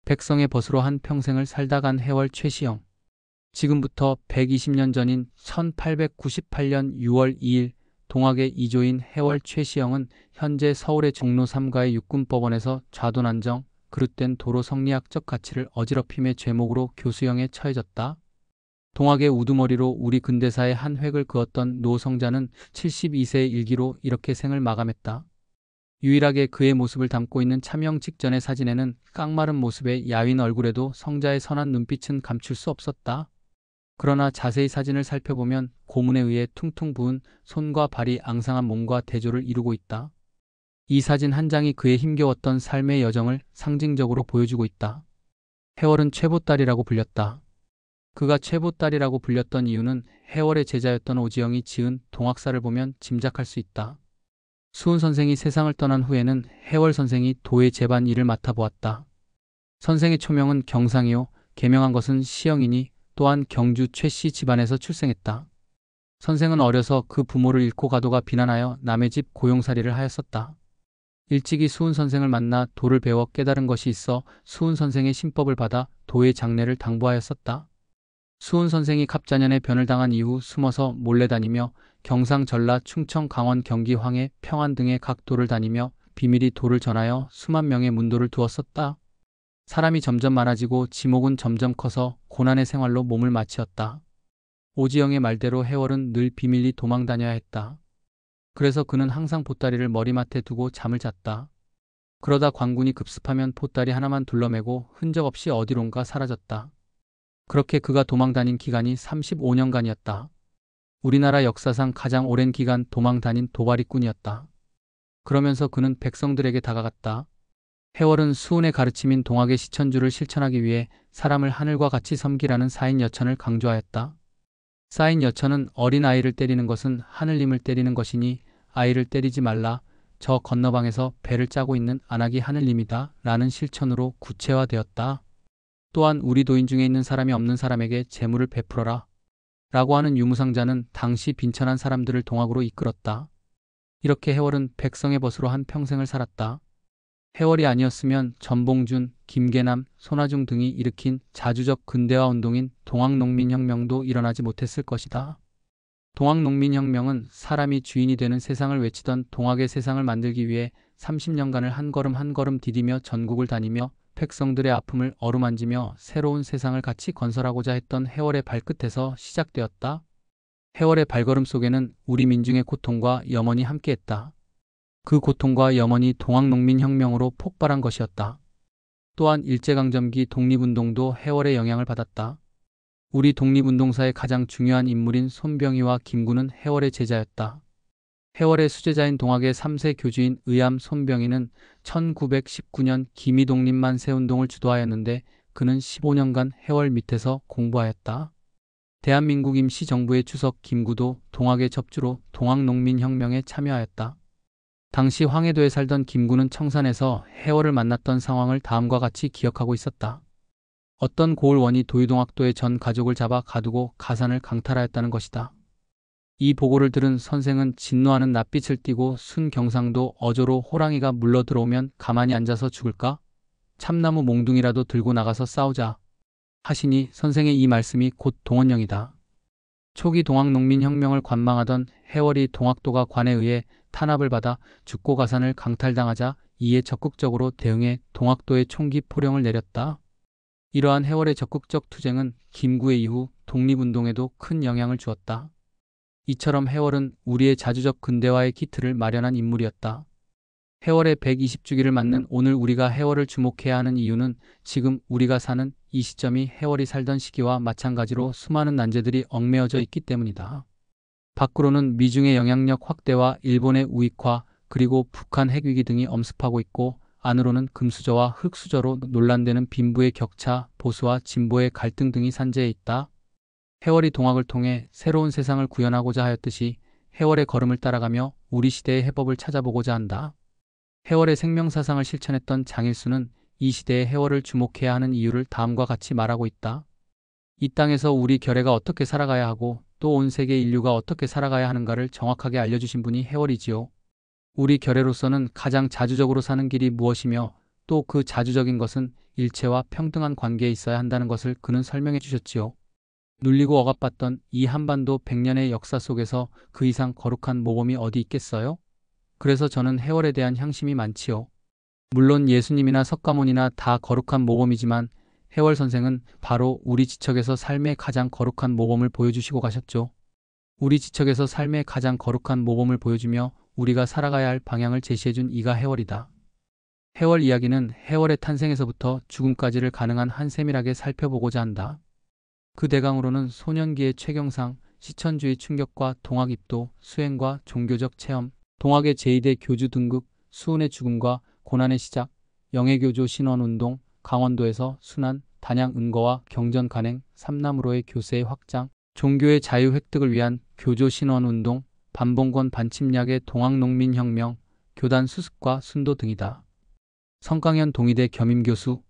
백성의 벗으로 한 평생을 살다 간 해월 최시영. 지금부터 120년 전인 1898년 6월 2일 동학의 이조인 해월 최시영은 현재 서울의 종로 3가의 육군법원에서 좌도난정, 그릇된 도로 성리학적 가치를 어지럽힘의 죄목으로 교수형에 처해졌다. 동학의 우두머리로 우리 근대사의 한 획을 그었던 노성자는 72세의 일기로 이렇게 생을 마감했다. 유일하게 그의 모습을 담고 있는 참형 직전의 사진에는 깡마른 모습의 야윈 얼굴에도 성자의 선한 눈빛은 감출 수 없었다. 그러나 자세히 사진을 살펴보면 고문에 의해 퉁퉁 부은 손과 발이 앙상한 몸과 대조를 이루고 있다. 이 사진 한 장이 그의 힘겨웠던 삶의 여정을 상징적으로 보여주고 있다. 해월은 최보딸이라고 불렸다. 그가 최보딸이라고 불렸던 이유는 해월의 제자였던 오지영이 지은 동학사를 보면 짐작할 수 있다. 수훈 선생이 세상을 떠난 후에는 해월 선생이 도의 제반 일을 맡아보았다. 선생의 초명은 경상이요, 개명한 것은 시영이니 또한 경주 최씨 집안에서 출생했다. 선생은 어려서 그 부모를 잃고 가도가 비난하여 남의 집 고용살이를 하였었다. 일찍이 수훈 선생을 만나 도를 배워 깨달은 것이 있어 수훈 선생의 신법을 받아 도의 장래를 당부하였었다. 수훈 선생이 갑자년에 변을 당한 이후 숨어서 몰래 다니며 경상, 전라, 충청, 강원, 경기, 황해, 평안 등의 각 도를 다니며 비밀히 도를 전하여 수만 명의 문도를 두었었다. 사람이 점점 많아지고 지목은 점점 커서 고난의 생활로 몸을 마치었다. 오지영의 말대로 해월은 늘 비밀리 도망 다녀야 했다. 그래서 그는 항상 보따리를 머리맡에 두고 잠을 잤다. 그러다 관군이 급습하면 보따리 하나만 둘러매고 흔적 없이 어디론가 사라졌다. 그렇게 그가 도망 다닌 기간이 35년간이었다. 우리나라 역사상 가장 오랜 기간 도망 다닌 도발이꾼이었다. 그러면서 그는 백성들에게 다가갔다. 해월은 수훈의 가르침인 동학의 시천주를 실천하기 위해 사람을 하늘과 같이 섬기라는 사인 여천을 강조하였다. 사인 여천은 어린 아이를 때리는 것은 하늘님을 때리는 것이니 아이를 때리지 말라, 저 건너방에서 배를 짜고 있는 안악이 하늘님이다 라는 실천으로 구체화되었다. 또한 우리 도인 중에 있는 사람이 없는 사람에게 재물을 베풀어라 라고 하는 유무상자는 당시 빈천한 사람들을 동학으로 이끌었다. 이렇게 해월은 백성의 벗으로 한 평생을 살았다. 해월이 아니었으면 전봉준, 김계남, 손아중 등이 일으킨 자주적 근대화 운동인 동학농민혁명도 일어나지 못했을 것이다. 동학농민혁명은 사람이 주인이 되는 세상을 외치던 동학의 세상을 만들기 위해 30년간을 한 걸음 한 걸음 디디며 전국을 다니며 백성들의 아픔을 어루만지며 새로운 세상을 같이 건설하고자 했던 해월의 발끝에서 시작되었다. 해월의 발걸음 속에는 우리 민중의 고통과 염원이 함께했다. 그 고통과 염원이 동학농민혁명으로 폭발한 것이었다. 또한 일제강점기 독립운동도 해월의 영향을 받았다. 우리 독립운동사의 가장 중요한 인물인 손병희와 김구는 해월의 제자였다. 해월의 수제자인 동학의 3세 교주인 의암 손병희는 1919년 기미독립만세운동을 주도하였는데 그는 15년간 해월 밑에서 공부하였다. 대한민국 임시정부의 주석 김구도 동학의 접주로 동학농민혁명에 참여하였다. 당시 황해도에 살던 김구는 청산에서 해월을 만났던 상황을 다음과 같이 기억하고 있었다. 어떤 고을원이 도유동학도의 전 가족을 잡아 가두고 가산을 강탈하였다는 것이다. 이 보고를 들은 선생은 진노하는 낯빛을 띠고 순경상도 어조로 호랑이가 물러 들어오면 가만히 앉아서 죽을까? 참나무 몽둥이라도 들고 나가서 싸우자 하시니 선생의 이 말씀이 곧 동원령이다. 초기 동학농민혁명을 관망하던 해월이 동학도가 관에 의해 탄압을 받아 죽고 가산을 강탈당하자 이에 적극적으로 대응해 동학도에 총기 포령을 내렸다. 이러한 해월의 적극적 투쟁은 김구의 이후 독립운동에도 큰 영향을 주었다. 이처럼 해월은 우리의 자주적 근대화의 기틀을 마련한 인물이었다. 해월의 120주기를 맞는 오늘 우리가 해월을 주목해야 하는 이유는 지금 우리가 사는 이 시점이 해월이 살던 시기와 마찬가지로 수많은 난제들이 얽매여져 있기 때문이다. 밖으로는 미중의 영향력 확대와 일본의 우익화 그리고 북한 핵위기 등이 엄습하고 있고 안으로는 금수저와 흑수저로 논란되는 빈부의 격차, 보수와 진보의 갈등 등이 산재해 있다. 해월이 동학을 통해 새로운 세상을 구현하고자 하였듯이 해월의 걸음을 따라가며 우리 시대의 해법을 찾아보고자 한다. 해월의 생명사상을 실천했던 장일수는 이 시대의 해월을 주목해야 하는 이유를 다음과 같이 말하고 있다. 이 땅에서 우리 결의가 어떻게 살아가야 하고 또 온 세계 인류가 어떻게 살아가야 하는가를 정확하게 알려주신 분이 해월이지요. 우리 결의로서는 가장 자주적으로 사는 길이 무엇이며 또 그 자주적인 것은 일체와 평등한 관계에 있어야 한다는 것을 그는 설명해 주셨지요. 눌리고 억압받던 이 한반도 100년의 역사 속에서 그 이상 거룩한 모범이 어디 있겠어요? 그래서 저는 해월에 대한 향심이 많지요. 물론 예수님이나 석가모니나 다 거룩한 모범이지만 해월 선생은 바로 우리 지척에서 삶의 가장 거룩한 모범을 보여주시고 가셨죠. 우리 지척에서 삶의 가장 거룩한 모범을 보여주며 우리가 살아가야 할 방향을 제시해준 이가 해월이다. 해월 이야기는 해월의 탄생에서부터 죽음까지를 가능한 한 세밀하게 살펴보고자 한다. 그 대강으로는 소년기의 최경상, 시천주의 충격과 동학 입도, 수행과 종교적 체험, 동학의 제2대 교주 등극, 수훈의 죽음과 고난의 시작, 영해교조 신원운동, 강원도에서 순환, 단양 은거와 경전 간행, 삼남으로의 교세의 확장, 종교의 자유 획득을 위한 교조 신원운동, 반봉건 반침략의 동학농민혁명, 교단 수습과 순도 등이다. 성강현 동의대 겸임교수,